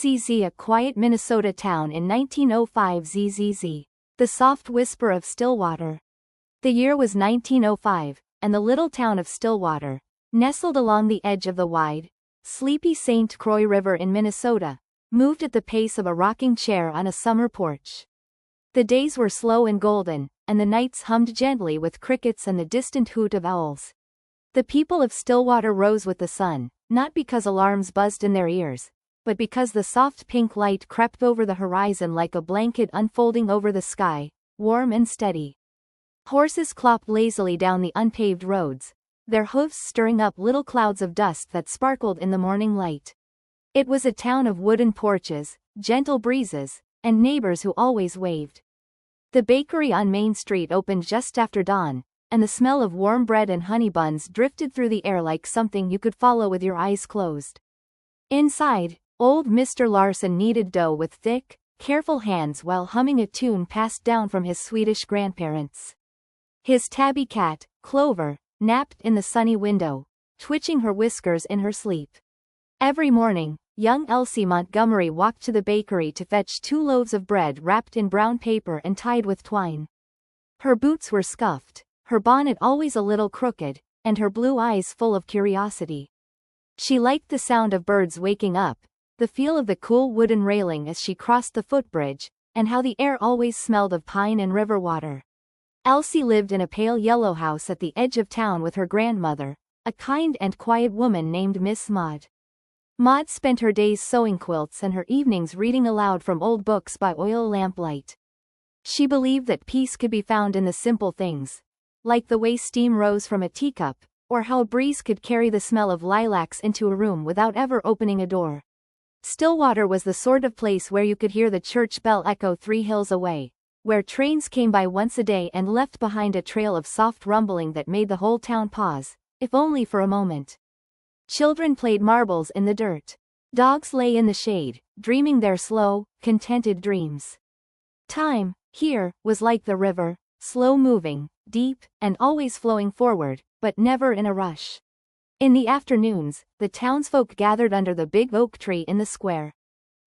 ZZZ, a quiet Minnesota town in 1905. ZZZ, the soft whisper of Stillwater. The year was 1905, and the little town of Stillwater, nestled along the edge of the wide, sleepy St. Croix River in Minnesota, moved at the pace of a rocking chair on a summer porch. The days were slow and golden, and the nights hummed gently with crickets and the distant hoot of owls. The people of Stillwater rose with the sun, not because alarms buzzed in their ears, but because the soft pink light crept over the horizon like a blanket unfolding over the sky, warm and steady. Horses clopped lazily down the unpaved roads, their hoofs stirring up little clouds of dust that sparkled in the morning light. It was a town of wooden porches, gentle breezes, and neighbors who always waved. The bakery on Main Street opened just after dawn, and the smell of warm bread and honey buns drifted through the air like something you could follow with your eyes closed. Inside, old Mr. Larson kneaded dough with thick, careful hands while humming a tune passed down from his Swedish grandparents. His tabby cat, Clover, napped in the sunny window, twitching her whiskers in her sleep. Every morning, young Elsie Montgomery walked to the bakery to fetch 2 loaves of bread wrapped in brown paper and tied with twine. Her boots were scuffed, her bonnet always a little crooked, and her blue eyes full of curiosity. She liked the sound of birds waking up, the feel of the cool wooden railing as she crossed the footbridge, and how the air always smelled of pine and river water. Elsie lived in a pale yellow house at the edge of town with her grandmother, a kind and quiet woman named Miss Maud. Maud spent her days sewing quilts and her evenings reading aloud from old books by oil lamp light. She believed that peace could be found in the simple things, like the way steam rose from a teacup, or how a breeze could carry the smell of lilacs into a room without ever opening a door. Stillwater was the sort of place where you could hear the church bell echo 3 hills away, where trains came by once a day and left behind a trail of soft rumbling that made the whole town pause, if only for a moment. Children played marbles in the dirt. Dogs lay in the shade, dreaming their slow, contented dreams. Time, here, was like the river, slow-moving, deep, and always flowing forward, but never in a rush. In the afternoons, the townsfolk gathered under the big oak tree in the square.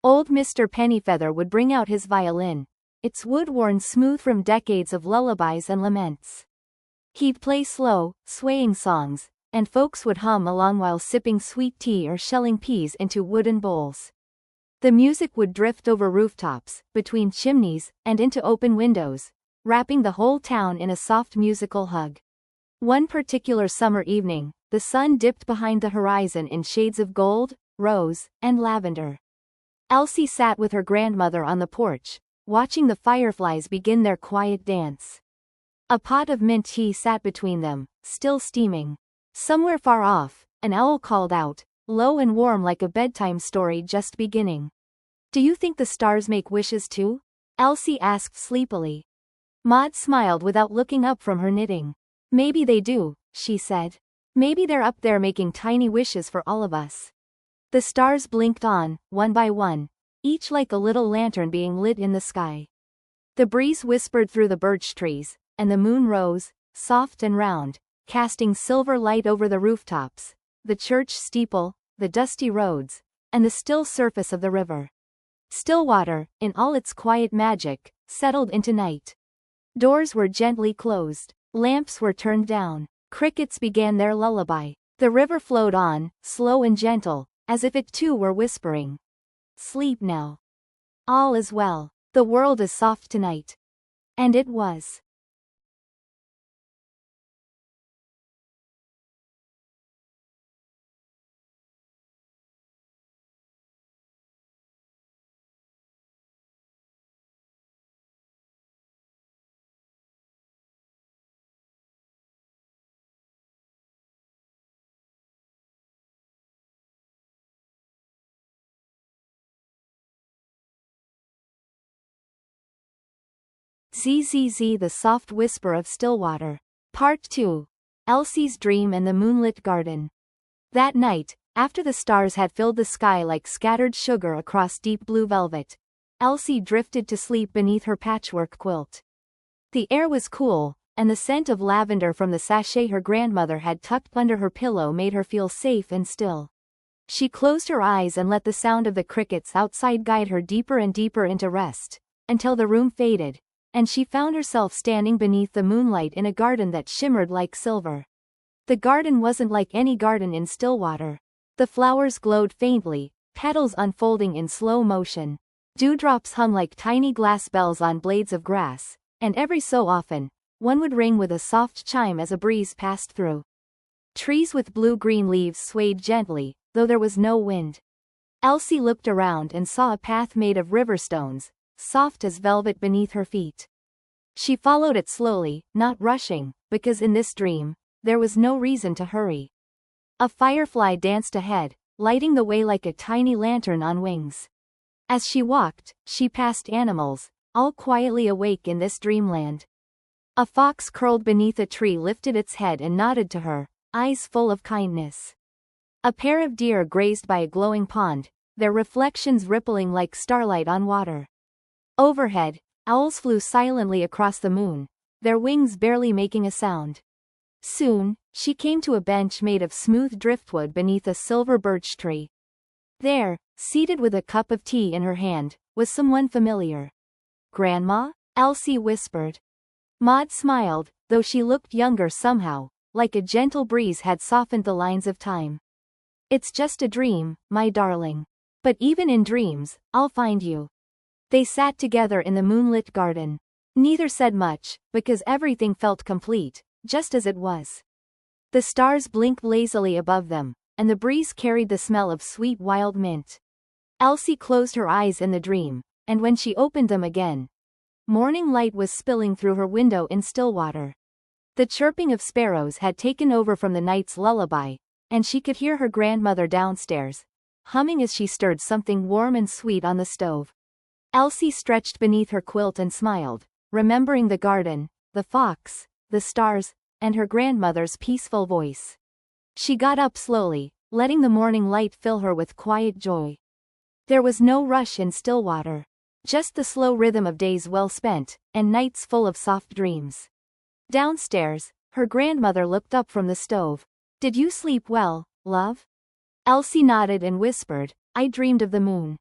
Old Mr. Pennyfeather would bring out his violin, its wood worn smooth from decades of lullabies and laments. He'd play slow, swaying songs, and folks would hum along while sipping sweet tea or shelling peas into wooden bowls. The music would drift over rooftops, between chimneys, and into open windows, wrapping the whole town in a soft musical hug. One particular summer evening, the sun dipped behind the horizon in shades of gold, rose, and lavender. Elsie sat with her grandmother on the porch, watching the fireflies begin their quiet dance. A pot of mint tea sat between them, still steaming. Somewhere far off, an owl called out, low and warm like a bedtime story just beginning. "Do you think the stars make wishes too?" Elsie asked sleepily. Maud smiled without looking up from her knitting. "Maybe they do," she said. "Maybe they're up there making tiny wishes for all of us." The stars blinked on, one by one, each like a little lantern being lit in the sky. The breeze whispered through the birch trees, and the moon rose, soft and round, casting silver light over the rooftops, the church steeple, the dusty roads, and the still surface of the river. Stillwater, in all its quiet magic, settled into night. Doors were gently closed, lamps were turned down, crickets began their lullaby. The river flowed on, slow and gentle, as if it too were whispering, "Sleep now. All is well. The world is soft tonight." And it was. ZZZ, the soft whisper of Stillwater. Part 2. Elsie's dream and the moonlit garden. That night, after the stars had filled the sky like scattered sugar across deep blue velvet, Elsie drifted to sleep beneath her patchwork quilt. The air was cool, and the scent of lavender from the sachet her grandmother had tucked under her pillow made her feel safe and still. She closed her eyes and let the sound of the crickets outside guide her deeper and deeper into rest, until the room faded, and she found herself standing beneath the moonlight in a garden that shimmered like silver. The garden wasn't like any garden in Stillwater. The flowers glowed faintly, petals unfolding in slow motion. Dewdrops hung like tiny glass bells on blades of grass, and every so often, one would ring with a soft chime as a breeze passed through. Trees with blue-green leaves swayed gently, though there was no wind. Elsie looked around and saw a path made of river stones, soft as velvet beneath her feet. She followed it slowly, not rushing, because in this dream, there was no reason to hurry. A firefly danced ahead, lighting the way like a tiny lantern on wings. As she walked, she passed animals, all quietly awake in this dreamland. A fox curled beneath a tree lifted its head and nodded to her, eyes full of kindness. A pair of deer grazed by a glowing pond, their reflections rippling like starlight on water. Overhead, owls flew silently across the moon, their wings barely making a sound. Soon, she came to a bench made of smooth driftwood beneath a silver birch tree. There, seated with a cup of tea in her hand, was someone familiar. "Grandma?" Elsie whispered. Maud smiled, though she looked younger somehow, like a gentle breeze had softened the lines of time. "It's just a dream, my darling. But even in dreams, I'll find you." They sat together in the moonlit garden. Neither said much, because everything felt complete, just as it was. The stars blinked lazily above them, and the breeze carried the smell of sweet wild mint. Elsie closed her eyes in the dream, and when she opened them again, morning light was spilling through her window in Stillwater. The chirping of sparrows had taken over from the night's lullaby, and she could hear her grandmother downstairs, humming as she stirred something warm and sweet on the stove. Elsie stretched beneath her quilt and smiled, remembering the garden, the fox, the stars, and her grandmother's peaceful voice. She got up slowly, letting the morning light fill her with quiet joy. There was no rush in Stillwater. Just the slow rhythm of days well spent, and nights full of soft dreams. Downstairs, her grandmother looked up from the stove. "Did you sleep well, love?" Elsie nodded and whispered, "I dreamed of the moon."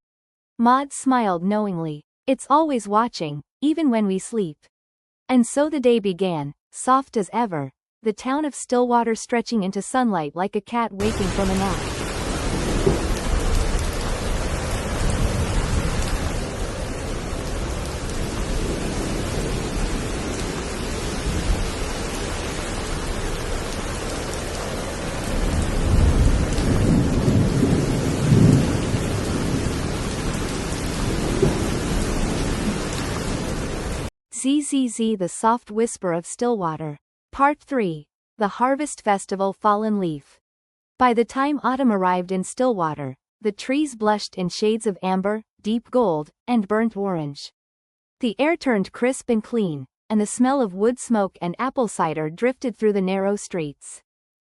Maud smiled knowingly. "It's always watching, even when we sleep." And so the day began, soft as ever, the town of Stillwater stretching into sunlight like a cat waking from a nap. ZZZ The Soft Whisper of Stillwater. Part 3. The Harvest Festival Fallen Leaf. By the time autumn arrived in Stillwater, the trees blushed in shades of amber, deep gold, and burnt orange. The air turned crisp and clean, and the smell of wood smoke and apple cider drifted through the narrow streets.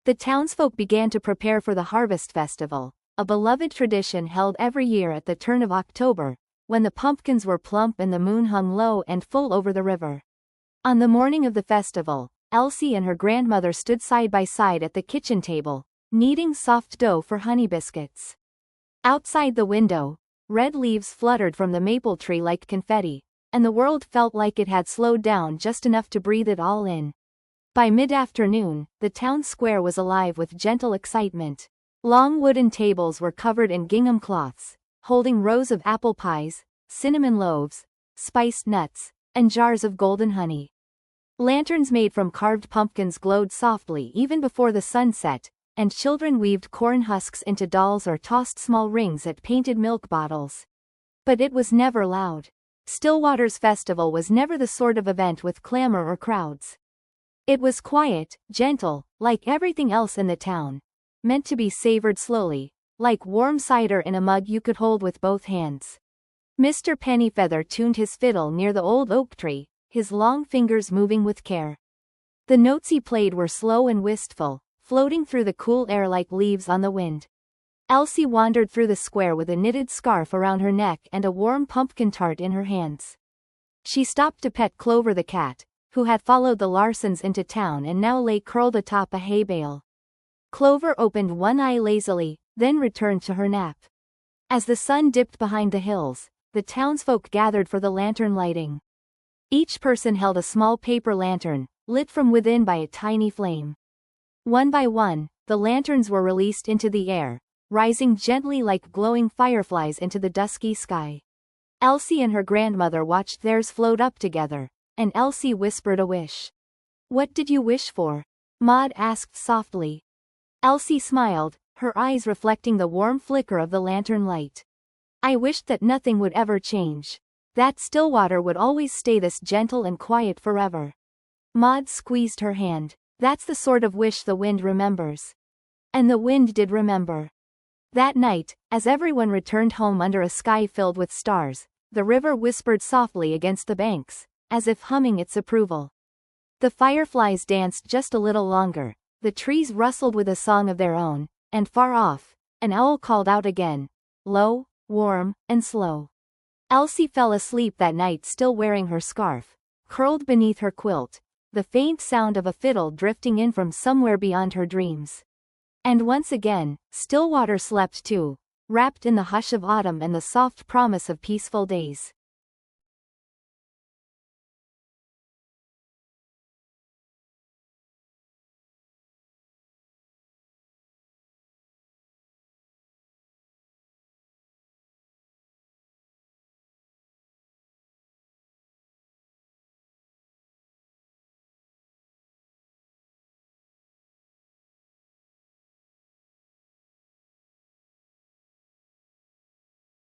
The townsfolk began to prepare for the Harvest Festival, a beloved tradition held every year at the turn of October, when the pumpkins were plump and the moon hung low and full over the river. On the morning of the festival, Elsie and her grandmother stood side by side at the kitchen table, kneading soft dough for honey biscuits. Outside the window, red leaves fluttered from the maple tree like confetti, and the world felt like it had slowed down just enough to breathe it all in. By mid-afternoon, the town square was alive with gentle excitement. Long wooden tables were covered in gingham cloths, holding rows of apple pies, cinnamon loaves, spiced nuts, and jars of golden honey. Lanterns made from carved pumpkins glowed softly even before the sun set, and children weaved corn husks into dolls or tossed small rings at painted milk bottles. But it was never loud. Stillwater's festival was never the sort of event with clamor or crowds. It was quiet, gentle, like everything else in the town, meant to be savored slowly, like warm cider in a mug you could hold with both hands. Mr. Pennyfeather tuned his fiddle near the old oak tree, his long fingers moving with care. The notes he played were slow and wistful, floating through the cool air like leaves on the wind. Elsie wandered through the square with a knitted scarf around her neck and a warm pumpkin tart in her hands. She stopped to pet Clover the cat, who had followed the Larsons into town and now lay curled atop a hay bale. Clover opened one eye lazily, then returned to her nap. As the sun dipped behind the hills, the townsfolk gathered for the lantern lighting. Each person held a small paper lantern, lit from within by a tiny flame. One by one, the lanterns were released into the air, rising gently like glowing fireflies into the dusky sky. Elsie and her grandmother watched theirs float up together, and Elsie whispered a wish. "What did you wish for?" Maud asked softly. Elsie smiled, her eyes reflecting the warm flicker of the lantern light. "I wished that nothing would ever change. That Stillwater would always stay this gentle and quiet forever." Maud squeezed her hand. "That's the sort of wish the wind remembers." And the wind did remember. That night, as everyone returned home under a sky filled with stars, the river whispered softly against the banks, as if humming its approval. The fireflies danced just a little longer, the trees rustled with a song of their own, and far off, an owl called out again, low, warm, and slow. Elsie fell asleep that night still wearing her scarf, curled beneath her quilt, the faint sound of a fiddle drifting in from somewhere beyond her dreams. And once again, Stillwater slept too, wrapped in the hush of autumn and the soft promise of peaceful days.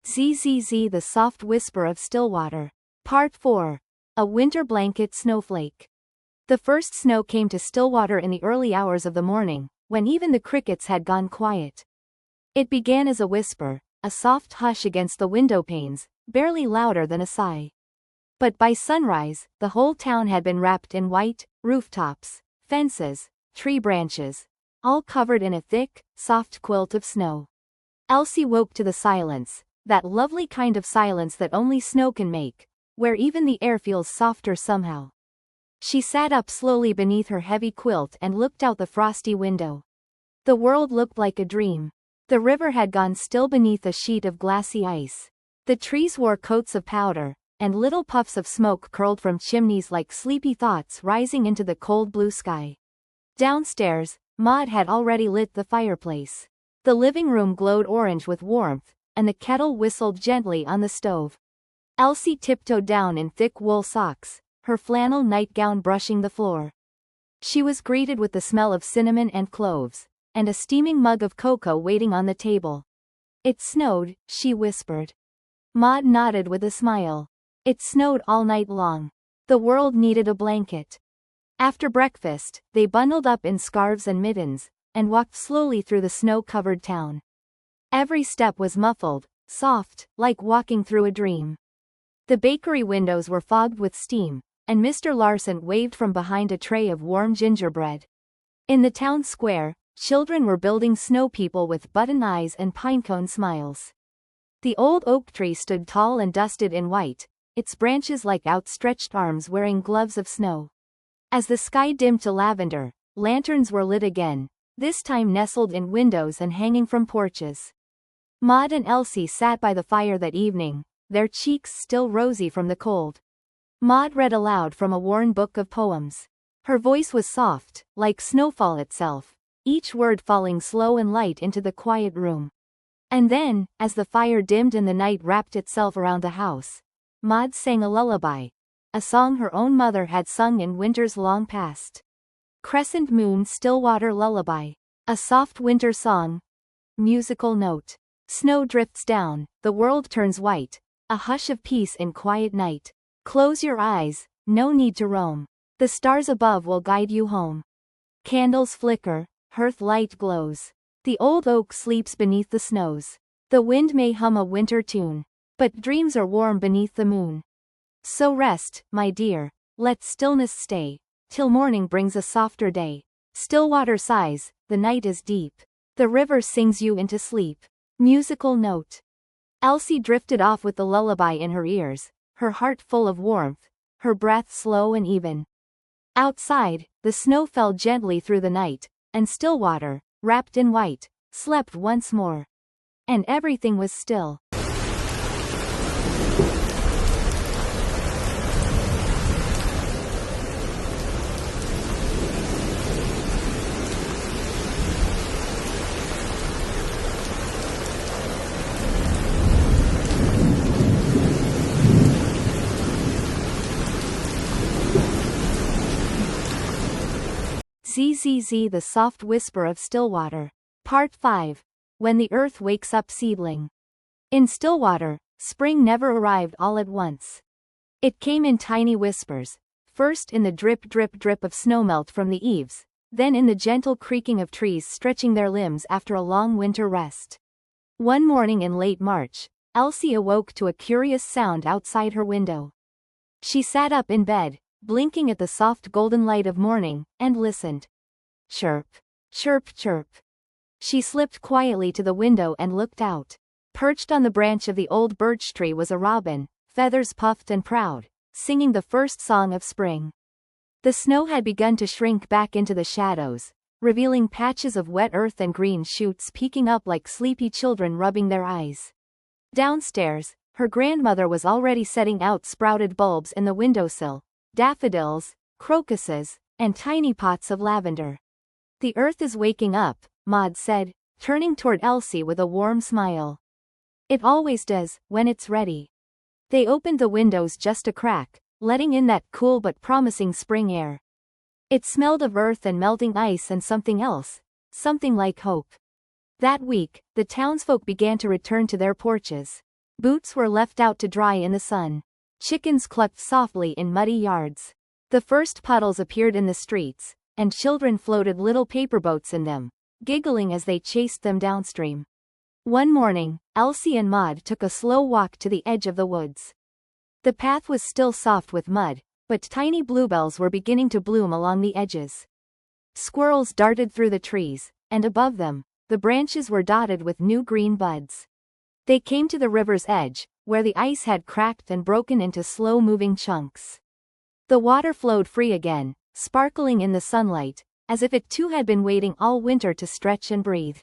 ZZZ, the soft whisper of Stillwater. Part 4. A winter blanket snowflake. The first snow came to Stillwater in the early hours of the morning, when even the crickets had gone quiet. It began as a whisper, a soft hush against the window panes, barely louder than a sigh. But by sunrise, the whole town had been wrapped in white, rooftops, fences, tree branches, all covered in a thick, soft quilt of snow. Elsie woke to the silence, that lovely kind of silence that only snow can make, where even the air feels softer somehow. She sat up slowly beneath her heavy quilt and looked out the frosty window. The world looked like a dream. The river had gone still beneath a sheet of glassy ice. The trees wore coats of powder, and little puffs of smoke curled from chimneys like sleepy thoughts rising into the cold blue sky. Downstairs, Maud had already lit the fireplace. The living room glowed orange with warmth, and the kettle whistled gently on the stove. Elsie tiptoed down in thick wool socks, her flannel nightgown brushing the floor. She was greeted with the smell of cinnamon and cloves, and a steaming mug of cocoa waiting on the table. "It snowed," she whispered. Maud nodded with a smile. It snowed all night long. The world needed a blanket. After breakfast, they bundled up in scarves and mittens, and walked slowly through the snow-covered town. Every step was muffled, soft, like walking through a dream. The bakery windows were fogged with steam, and Mr. Larson waved from behind a tray of warm gingerbread. In the town square, children were building snow people with button eyes and pinecone smiles. The old oak tree stood tall and dusted in white, its branches like outstretched arms wearing gloves of snow. As the sky dimmed to lavender, lanterns were lit again, this time nestled in windows and hanging from porches. Maud and Elsie sat by the fire that evening, their cheeks still rosy from the cold. Maud read aloud from a worn book of poems. Her voice was soft, like snowfall itself, each word falling slow and light into the quiet room. And then, as the fire dimmed and the night wrapped itself around the house, Maud sang a lullaby, a song her own mother had sung in winters long past. Crescent Moon Stillwater Lullaby. A soft winter song. Musical note. Snow drifts down, the world turns white, a hush of peace in quiet night. Close your eyes, no need to roam. The stars above will guide you home. Candles flicker, hearth light glows. The old oak sleeps beneath the snows. The wind may hum a winter tune, but dreams are warm beneath the moon. So rest, my dear, let stillness stay, till morning brings a softer day. Stillwater sighs, the night is deep. The river sings you into sleep. Musical note. Elsie drifted off with the lullaby in her ears, her heart full of warmth, her breath slow and even. Outside, the snow fell gently through the night, and Stillwater, wrapped in white, slept once more. And everything was still. ZZZ, the soft whisper of Stillwater. Part 5. When the earth wakes up seedling. In Stillwater, spring never arrived all at once. It came in tiny whispers, first in the drip drip drip of snowmelt from the eaves, then in the gentle creaking of trees stretching their limbs after a long winter rest. One morning in late March, Elsie awoke to a curious sound outside her window. She sat up in bed, blinking at the soft golden light of morning, and listened. Chirp, chirp, chirp. She slipped quietly to the window and looked out. Perched on the branch of the old birch tree was a robin, feathers puffed and proud, singing the first song of spring. The snow had begun to shrink back into the shadows, revealing patches of wet earth and green shoots peeking up like sleepy children rubbing their eyes. Downstairs, her grandmother was already setting out sprouted bulbs in the windowsill, daffodils, crocuses, and tiny pots of lavender. The earth is waking up, Maud said, turning toward Elsie with a warm smile. It always does, when it's ready. They opened the windows just a crack, letting in that cool but promising spring air. It smelled of earth and melting ice and something else, something like hope. That week, the townsfolk began to return to their porches. Boots were left out to dry in the sun. Chickens clucked softly in muddy yards. The first puddles appeared in the streets, and children floated little paper boats in them, giggling as they chased them downstream. One morning, Elsie and Maud took a slow walk to the edge of the woods. The path was still soft with mud, but tiny bluebells were beginning to bloom along the edges. Squirrels darted through the trees, and above them, the branches were dotted with new green buds. They came to the river's edge, where the ice had cracked and broken into slow-moving chunks. The water flowed free again, sparkling in the sunlight, as if it too had been waiting all winter to stretch and breathe.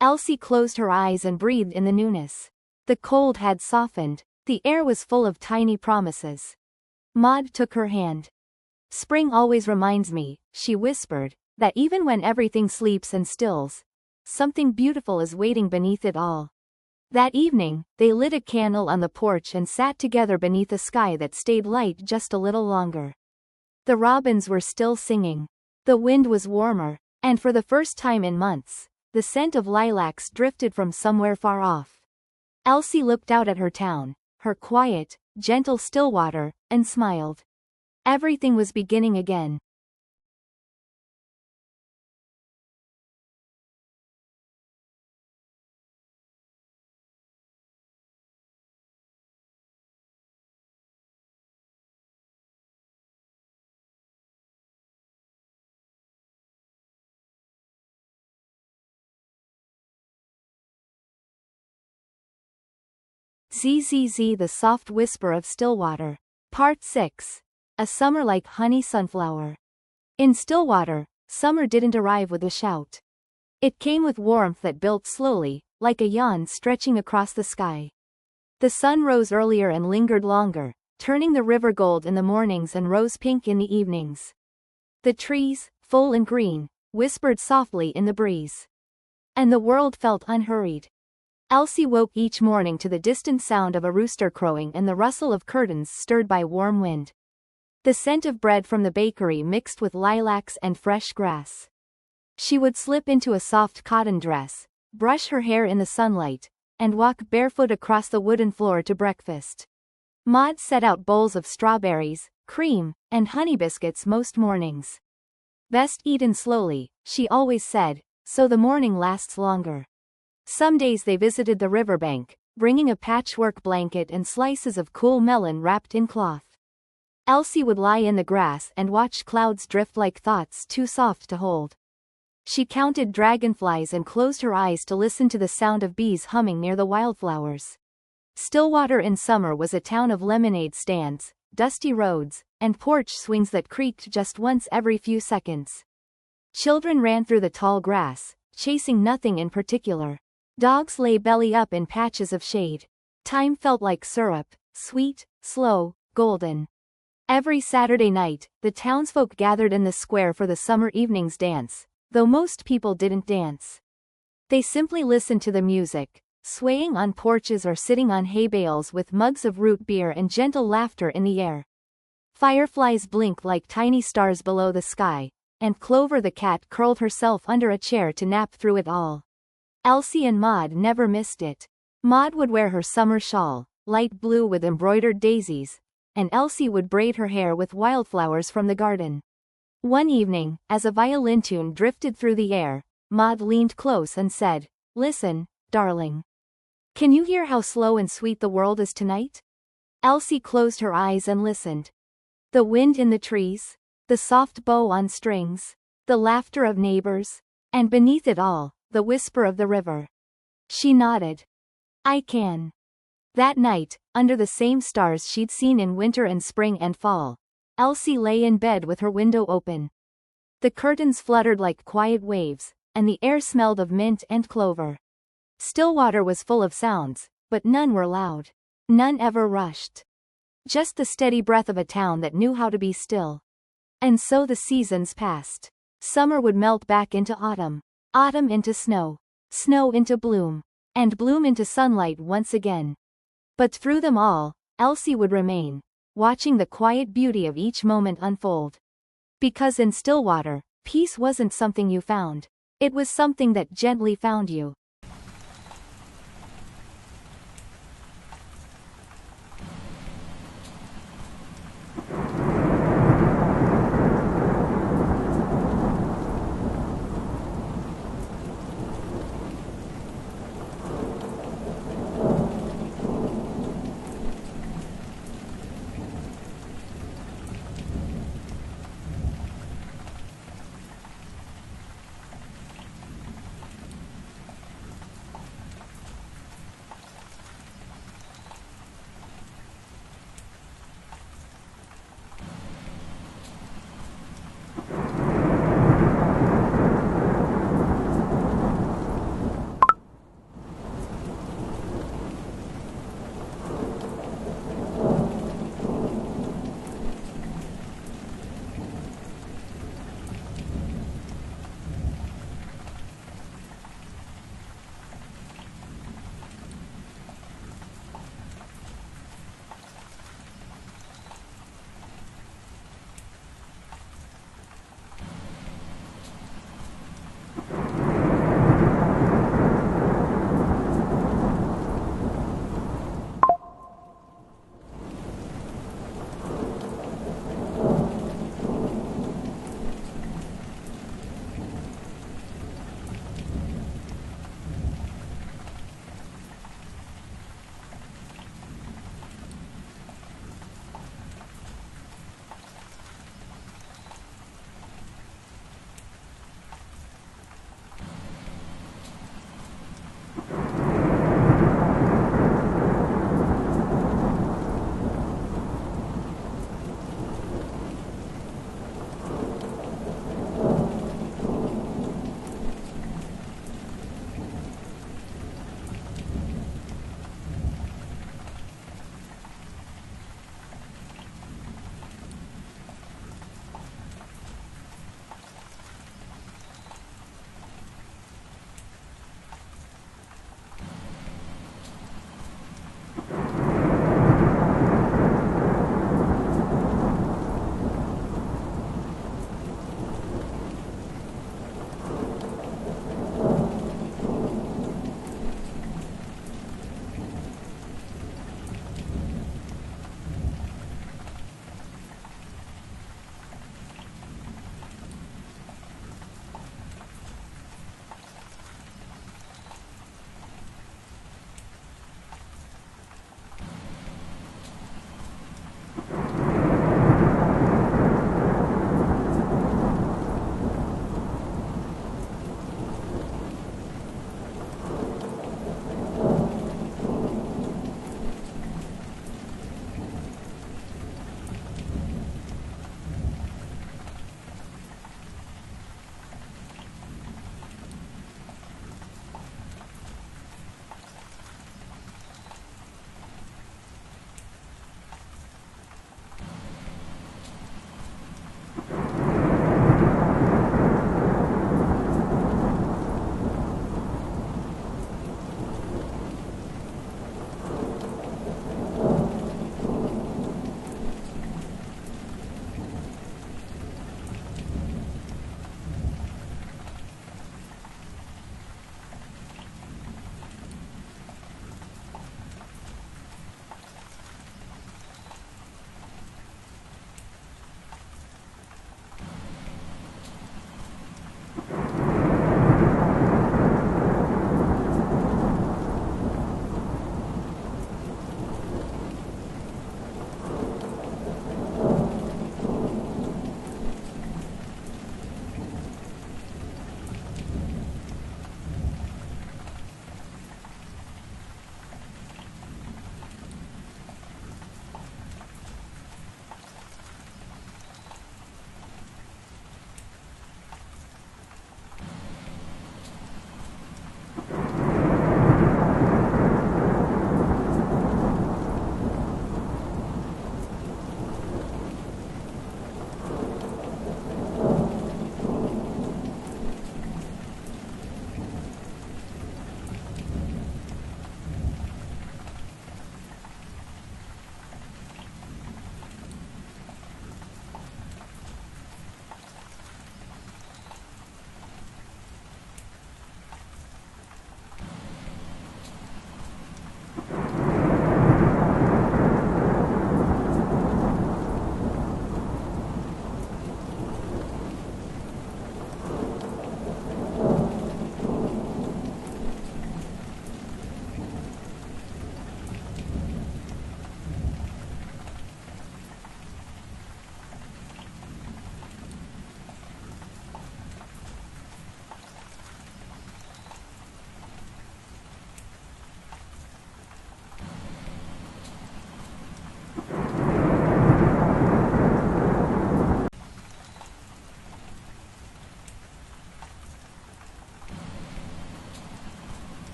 Elsie closed her eyes and breathed in the newness. The cold had softened. The air was full of tiny promises. Maud took her hand. Spring always reminds me, she whispered, that even when everything sleeps and stills, something beautiful is waiting beneath it all. That evening, they lit a candle on the porch and sat together beneath a sky that stayed light just a little longer. The robins were still singing. The wind was warmer, and for the first time in months, the scent of lilacs drifted from somewhere far off. Elsie looked out at her town, her quiet, gentle Stillwater, and smiled. Everything was beginning again. ZZZ, the soft whisper of Stillwater. Part 6. A summer like honey sunflower. In Stillwater, summer didn't arrive with a shout. It came with warmth that built slowly, like a yawn stretching across the sky. The sun rose earlier and lingered longer, turning the river gold in the mornings and rose pink in the evenings. The trees, full and green, whispered softly in the breeze. And the world felt unhurried. Elsie woke each morning to the distant sound of a rooster crowing and the rustle of curtains stirred by warm wind. The scent of bread from the bakery mixed with lilacs and fresh grass. She would slip into a soft cotton dress, brush her hair in the sunlight, and walk barefoot across the wooden floor to breakfast. Maud set out bowls of strawberries, cream, and honey biscuits most mornings. Best eaten slowly, she always said, so the morning lasts longer. Some days they visited the riverbank, bringing a patchwork blanket and slices of cool melon wrapped in cloth. Elsie would lie in the grass and watch clouds drift like thoughts too soft to hold. She counted dragonflies and closed her eyes to listen to the sound of bees humming near the wildflowers. Stillwater in summer was a town of lemonade stands, dusty roads, and porch swings that creaked just once every few seconds. Children ran through the tall grass, chasing nothing in particular. Dogs lay belly up in patches of shade. Time felt like syrup, sweet, slow, golden. Every Saturday night, the townsfolk gathered in the square for the summer evening's dance, though most people didn't dance. They simply listened to the music, swaying on porches or sitting on hay bales with mugs of root beer and gentle laughter in the air. Fireflies blinked like tiny stars below the sky, and Clover the cat curled herself under a chair to nap through it all. Elsie and Maud never missed it. Maud would wear her summer shawl, light blue with embroidered daisies, and Elsie would braid her hair with wildflowers from the garden. One evening, as a violin tune drifted through the air, Maud leaned close and said, "Listen, darling. Can you hear how slow and sweet the world is tonight?" Elsie closed her eyes and listened. The wind in the trees, the soft bow on strings, the laughter of neighbors, and beneath it all, the whisper of the river. She nodded. "I can." That night, under the same stars she'd seen in winter and spring and fall, Elsie lay in bed with her window open. The curtains fluttered like quiet waves, and the air smelled of mint and clover. Stillwater was full of sounds, but none were loud. None ever rushed. Just the steady breath of a town that knew how to be still. And so the seasons passed. Summer would melt back into autumn. Autumn into snow. Snow into bloom. And bloom into sunlight once again. But through them all, Elsie would remain, watching the quiet beauty of each moment unfold. Because in Stillwater, peace wasn't something you found. It was something that gently found you.